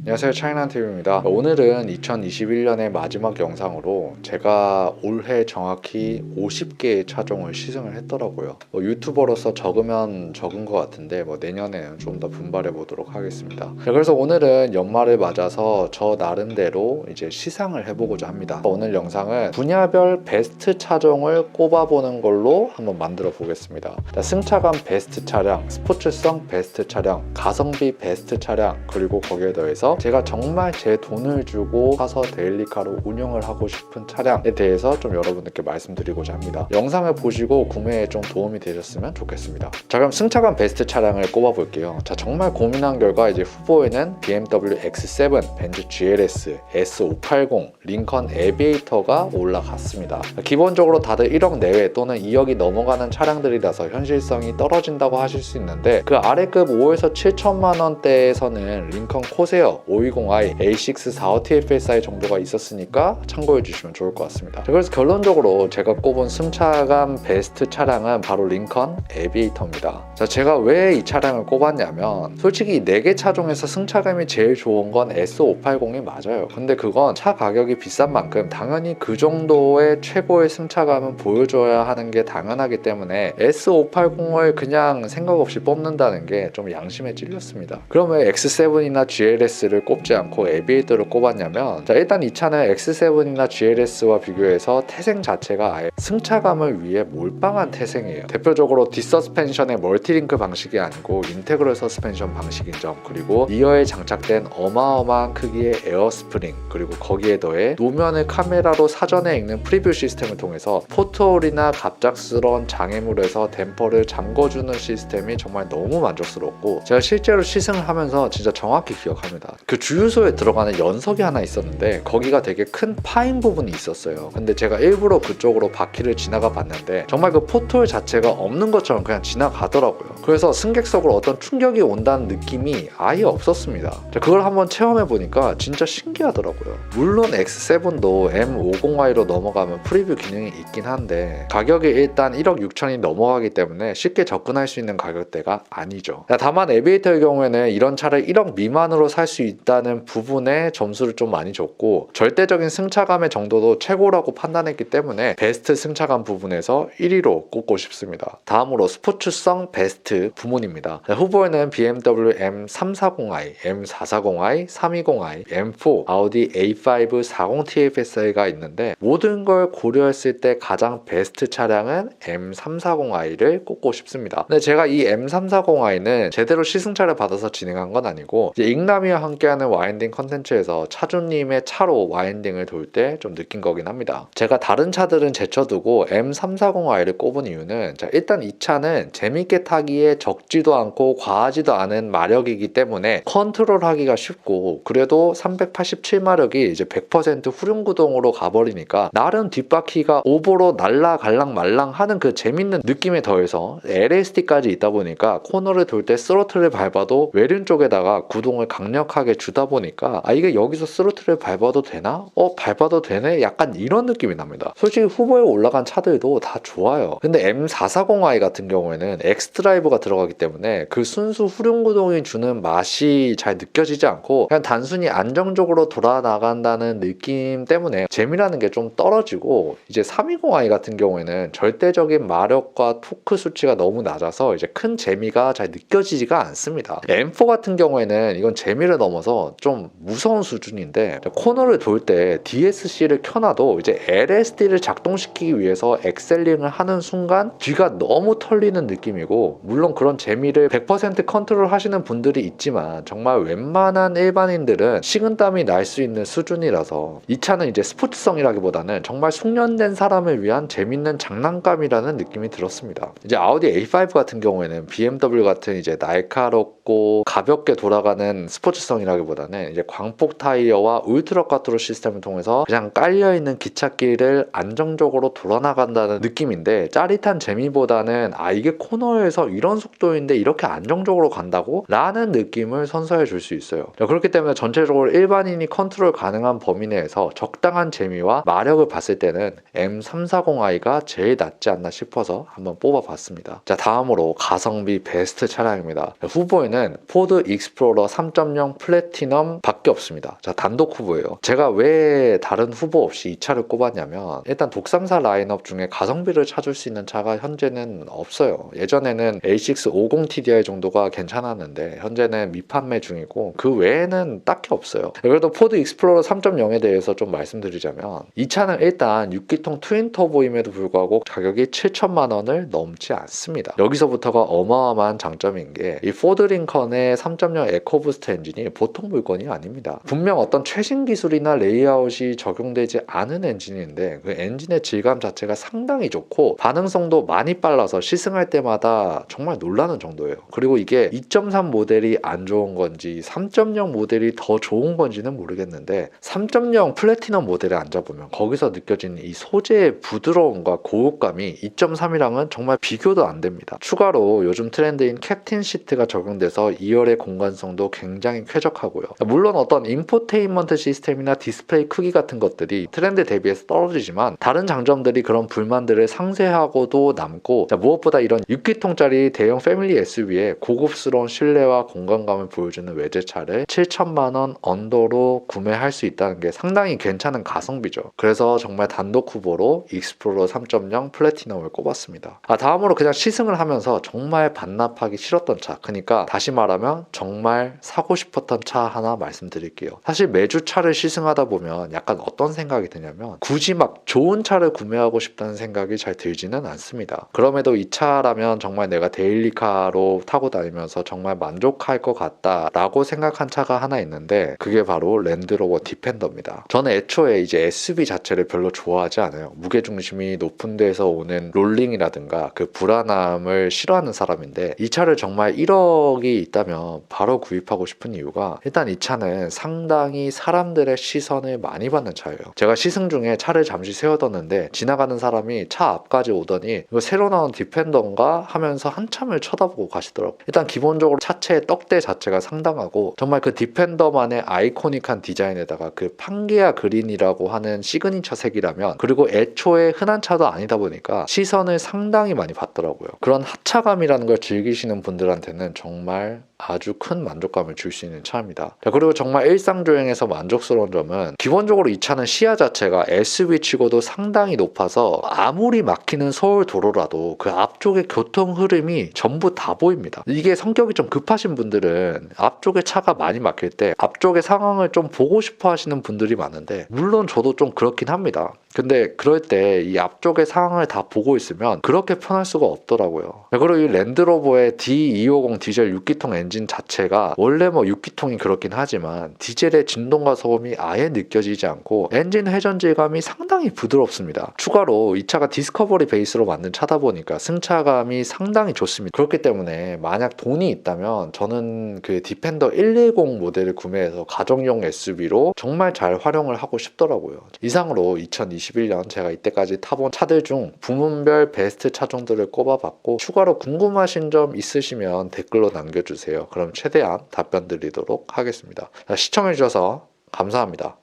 안녕하세요, 차이나TV입니다. 오늘은 2021년의 마지막 영상으로 제가 올해 정확히 50개의 차종을 시승을 했더라고요. 유튜버로서 적으면 적은 것 같은데 내년에는 좀 더 분발해 보도록 하겠습니다. 그래서 오늘은 연말을 맞아서 저 나름대로 이제 시상을 해보고자 합니다. 오늘 영상은 분야별 베스트 차종을 꼽아보는 걸로 한번 만들어 보겠습니다. 승차감 베스트 차량, 스포츠성 베스트 차량, 가성비 베스트 차량, 그리고 거기에 더해서 제가 정말 제 돈을 주고 사서 데일리카로 운영을 하고 싶은 차량에 대해서 좀 여러분들께 말씀드리고자 합니다. 영상을 보시고 구매에 좀 도움이 되셨으면 좋겠습니다. 자, 그럼 승차감 베스트 차량을 꼽아볼게요. 자, 정말 고민한 결과 이제 후보에는 BMW X7, 벤츠 GLS, S580, 링컨 에비에이터가 올라갔습니다. 기본적으로 다들 1억 내외 또는 2억이 넘어가는 차량들이라서 현실성이 떨어진다고 하실 수 있는데, 그 아래급 5에서 7천만 원대에서는 링컨 코세어 520i, A6 45TFSI 정도가 있었으니까 참고해 주시면 좋을 것 같습니다. 그래서 결론적으로 제가 꼽은 승차감 베스트 차량은 바로 링컨 에비에이터입니다. 자, 제가 왜 이 차량을 꼽았냐면, 솔직히 4개 차종에서 승차감이 제일 좋은 건 S580이 맞아요. 근데 그건 차 가격이 비싼 만큼 당연히 그 정도의 최고의 승차감은 보여줘야 하는 게 당연하기 때문에 S580을 그냥 생각 없이 뽑는다는 게 좀 양심에 찔렸습니다. 그러면 X7이나 GLS를 꼽지 않고 에비에이터를 꼽았냐면, 자, 일단 이 차는 X7이나 GLS와 비교해서 태생 자체가 아예 승차감을 위해 몰빵한 태생이에요. 대표적으로 뒷서스펜션의 멀티링크 방식이 아니고 인테그럴 서스펜션 방식인 점, 그리고 리어에 장착된 어마어마한 크기의 에어스프링, 그리고 거기에 더해 노면을 카메라로 사전에 읽는 프리뷰 시스템을 통해서 포트홀이나 갑작스러운 장애물에서 댐퍼를 잠궈주는 시스템이 정말 너무 만족스럽고, 제가 실제로 시승을 하면서 진짜 정확히 기억합니다. 그 주유소에 들어가는 연석이 하나 있었는데 거기가 되게 큰 파인 부분이 있었어요. 근데 제가 일부러 그쪽으로 바퀴를 지나가 봤는데 정말 그 포트홀 자체가 없는 것처럼 그냥 지나가더라고요. 그래서 승객석으로 어떤 충격이 온다는 느낌이 아예 없었습니다. 그걸 한번 체험해 보니까 진짜 신기하더라고요. 물론 X7도 M50i로 넘어가면 프리뷰 기능이 있긴 한데 가격이 일단 1억 6천이 넘어가기 때문에 쉽게 접근할 수 있는 가격대가 아니죠. 다만 에비에이터의 경우에는 이런 차를 1억 미만으로 살 수 있다는 부분에 점수를 좀 많이 줬고, 절대적인 승차감의 정도도 최고라고 판단했기 때문에 베스트 승차감 부분에서 1위로 꼽고 싶습니다. 다음으로 스포츠성 베스트 부문입니다. 후보에는 BMW M340i, M440i, 320i, M4, 아우디 A5 40TFSI가 있는데, 모든 걸 고려했을 때 가장 베스트 차량은 M340i를 꼽고 싶습니다. 근데 제가 이 M340i는 제대로 시승차를 받아서 진행한 건 아니고, 이제 잉남이와 함께하는 와인딩 컨텐츠에서 차주님의 차로 와인딩을 돌 때 좀 느낀 거긴 합니다. 제가 다른 차들은 제쳐두고 M340i를 꼽은 이유는, 자, 일단 이 차는 재밌게 타기에 적지도 않고 과하지도 않은 마력이기 때문에 컨트롤하기가 쉽고, 그래도 387마력이 이제 100% 후륜구동으로 가버리니까 나름 뒷바퀴가 오버로 날라갈랑 말랑 하는 그 재밌는 느낌에 더해서 LSD까지 있다 보니까 코너를 돌 때 스로틀을 밟아도 외륜 쪽에다가 구동을 강력하게 주다 보니까 이게 여기서 스로틀을 밟아도 되나? 밟아도 되네? 약간 이런 느낌이 납니다. 솔직히 후보에 올라간 차들도 다 좋아요. 근데 M440i 같은 경우에는 엑스드라이브가 들어가기 때문에 그 순수 후륜구동이 주는 맛이 잘 느껴지지 않고 그냥 단순히 안정적으로 돌아나간다는 느낌 때문에 재미라는 게 좀 떨어지고, 이제 320i 같은 경우에는 절대적인 마력과 토크 수치가 너무 낮아서 이제 큰 재미가 잘 느껴지지가 않습니다. M4 같은 경우에는 이건 재미를 넘어서 좀 무서운 수준인데, 코너를 돌 때 DSC를 켜놔도 이제 LSD를 작동시키기 위해서 엑셀링을 하는 순간 뒤가 너무 털리는 느낌이고, 물론 그런 재미를 100% 컨트롤 하시는 분들이 있지만 정말 웬만한 일반인들은 식은땀이 날 수 있는 수준이라서 이 차는 이제 스포츠성이라기보다는 정말 숙련된 사람을 위한 재밌는 장난감이라는 느낌이 들었습니다. 이제 아우디 A5 같은 경우에는 BMW 같은 이제 날카롭고 가볍게 돌아가는 스포츠성이라기보다는 이제 광폭 타이어와 울트라 쿼트로 시스템을 통해서 그냥 깔려있는 기찻길을 안정적으로 돌아나간다는 느낌인데, 짜릿한 재미보다는 이게 코너에서 이런 이런 속도인데 이렇게 안정적으로 간다고? 라는 느낌을 선사해 줄 수 있어요. 그렇기 때문에 전체적으로 일반인이 컨트롤 가능한 범위 내에서 적당한 재미와 마력을 봤을 때는 M340i가 제일 낫지 않나 싶어서 한번 뽑아봤습니다. 자, 다음으로 가성비 베스트 차량입니다. 후보에는 포드 익스플로러 3.0 플래티넘 밖에 없습니다. 자, 단독 후보예요. 제가 왜 다른 후보 없이 이 차를 꼽았냐면 일단 독삼사 라인업 중에 가성비를 찾을 수 있는 차가 현재는 없어요. 예전에는 A650TDI 정도가 괜찮았는데 현재는 미판매 중이고 그 외에는 딱히 없어요. 그래도 포드 익스플로러 3.0에 대해서 좀 말씀드리자면 이 차는 일단 6기통 트윈터보임에도 불구하고 가격이 7천만 원을 넘지 않습니다. 여기서부터가 어마어마한 장점인 게 이 포드 링컨의 3.0 에코부스트 엔진이 보통 물건이 아닙니다. 분명 어떤 최신 기술이나 레이아웃이 적용되지 않은 엔진인데 그 엔진의 질감 자체가 상당히 좋고 반응성도 많이 빨라서 시승할 때마다 정말 놀라는 정도예요. 그리고 이게 2.3 모델이 안 좋은 건지 3.0 모델이 더 좋은 건지는 모르겠는데 3.0 플래티넘 모델에 앉아보면 거기서 느껴지는 이 소재의 부드러움과 고급감이 2.3이랑은 정말 비교도 안 됩니다. 추가로 요즘 트렌드인 캡틴 시트가 적용돼서 2열의 공간성도 굉장히 쾌적하고요. 물론 어떤 인포테인먼트 시스템이나 디스플레이 크기 같은 것들이 트렌드 대비해서 떨어지지만 다른 장점들이 그런 불만들을 상쇄하고도 남고 무엇보다 이런 6기통짜리 대형 패밀리 SUV에 고급스러운 실내와 공간감을 보여주는 외제차를 7천만 원 언더로 구매할 수 있다는 게 상당히 괜찮은 가성비죠. 그래서 정말 단독 후보로 익스플로러 3.0 플래티넘을 꼽았습니다. 다음으로 그냥 시승을 하면서 정말 반납하기 싫었던 차, 그러니까 다시 말하면 정말 사고 싶었던 차 하나 말씀드릴게요. 사실 매주 차를 시승하다 보면 약간 어떤 생각이 드냐면 굳이 막 좋은 차를 구매하고 싶다는 생각이 잘 들지는 않습니다. 그럼에도 이 차라면 정말 내가 데일리카로 타고 다니면서 정말 만족할 것 같다라고 생각한 차가 하나 있는데 그게 바로 랜드로버 디펜더입니다. 저는 애초에 이제 SUV 자체를 별로 좋아하지 않아요. 무게중심이 높은 데서 오는 롤링이라든가 그 불안함을 싫어하는 사람인데 이 차를 정말 1억이 있다면 바로 구입하고 싶은 이유가 일단 이 차는 상당히 사람들의 시선을 많이 받는 차예요. 제가 시승 중에 차를 잠시 세워뒀는데 지나가는 사람이 차 앞까지 오더니 이거 새로 나온 디펜더인가 하면서 한참을 쳐다보고 가시더라고요. 일단 기본적으로 차체의 떡대 자체가 상당하고 정말 그 디펜더만의 아이코닉한 디자인에다가 그 판게아 그린이라고 하는 시그니처 색이라면 그리고 애초에 흔한 차도 아니다 보니까 시선을 상당히 많이 받더라고요. 그런 하차감이라는 걸 즐기시는 분들한테는 정말 아주 큰 만족감을 줄 수 있는 차입니다. 그리고 정말 일상주행에서 만족스러운 점은 기본적으로 이 차는 시야 자체가 SUV치고도 상당히 높아서 아무리 막히는 서울 도로라도 그 앞쪽의 교통 흐름이 전부 다 보입니다. 이게 성격이 좀 급하신 분들은 앞쪽에 차가 많이 막힐 때 앞쪽의 상황을 좀 보고 싶어 하시는 분들이 많은데 물론 저도 좀 그렇긴 합니다. 근데 그럴 때 이 앞쪽의 상황을 다 보고 있으면 그렇게 편할 수가 없더라고요. 그리고 이 랜드로버의 D250 디젤 6기통 엔진 자체가 원래 뭐 6기통이 그렇긴 하지만 디젤의 진동과 소음이 아예 느껴지지 않고 엔진 회전 질감이 상당히 부드럽습니다. 추가로 이 차가 디스커버리 베이스로 만든 차다 보니까 승차감이 상당히 좋습니다. 그렇기 때문에 만약 돈이 있다면 저는 그 디펜더 110 모델을 구매해서 가정용 SUV로 정말 잘 활용을 하고 싶더라고요. 이상으로 2021년 제가 이때까지 타본 차들 중 부문별 베스트 차종들을 꼽아봤고 추가로 궁금하신 점 있으시면 댓글로 남겨주세요. 그럼 최대한 답변 드리도록 하겠습니다. 시청해주셔서 감사합니다.